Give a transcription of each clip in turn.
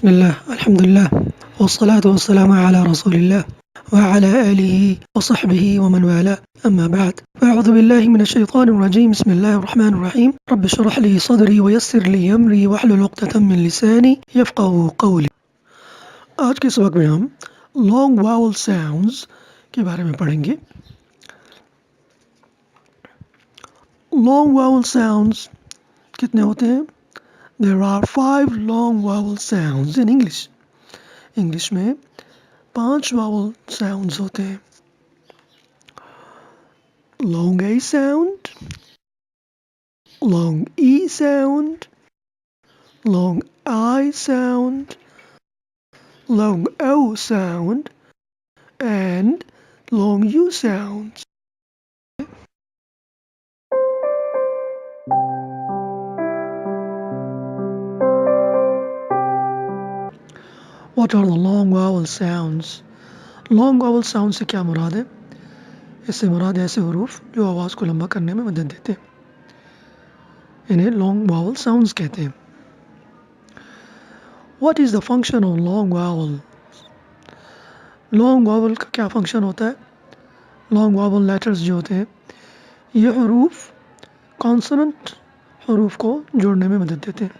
बिस्मिल्लाह अल्हम्दुलिल्लाह वस्सलातु वस्सलामु अला रसूलिल्लाह व अला आलिहि व सहबिहि व मन वाला अम्मा बाद फ़अऊज़ु बिल्लाहि मिनश शैतानिर रजीम बिस्मिल्लाहिर रहमानिर रहीम रब्बि इश्रह ली सदरी व यस्सिर ली अमरी वहलुल उक़दतम मिन लिसानी यफ़क़हू क़ौली। आज के सबक में हम लॉन्ग वावल साउंड्स के बारे में पढ़ेंगे। लॉन्ग वावल साउंड्स कितने होते हैं? There are 5 long vowel sounds in English. English में 5 vowel sounds होते हैं। Long A sound, long E sound, long I sound, long O sound, and long U sounds. What are the long vowel sounds? Long vowel sounds से क्या मुराद है? इससे मुराद ऐसे हुरूफ जो आवाज़ को लंबा करने में मदद देते हैं, इन्हें long vowel sounds कहते हैं। What is the function of long vowel? Long vowel का क्या फंक्शन होता है? Long vowel letters जो होते हैं ये हुरूफ कॉन्सोनेंट हुरूफ को जोड़ने में मदद देते हैं।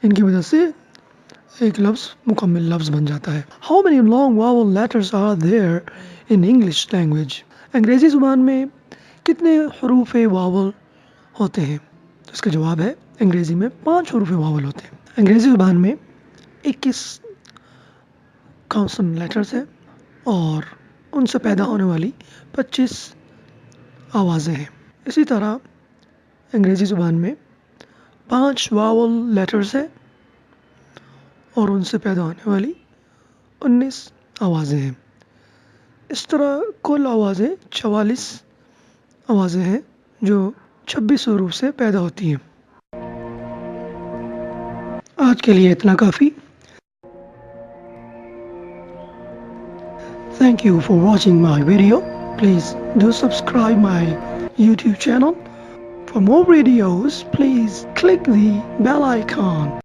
इनकी वजह से एक लफ्ज़ मुकम्मल लफ्ज़ बन जाता है। How many long vowel letters are there in English language? अंग्रेज़ी ज़ुबान में कितने हरूफ वावल होते हैं? तो इसका जवाब है अंग्रेज़ी में 5 हरूफ वावल होते हैं। अंग्रेज़ी ज़ुबान में 21 कॉन्सोनेंट लेटर्स हैं और उनसे पैदा होने वाली 25 आवाज़ें हैं। इसी तरह अंग्रेज़ी ज़ुबान में 5 वावल लेटर्स हैं और उनसे पैदा होने वाली 19 आवाज़ें हैं। इस तरह कुल आवाज़ें 44 आवाज़ें हैं जो 26 हरूफ से पैदा होती हैं। आज के लिए इतना काफ़ी। Thank you for watching my video. Please do subscribe my YouTube channel. For more videos, please click the bell icon.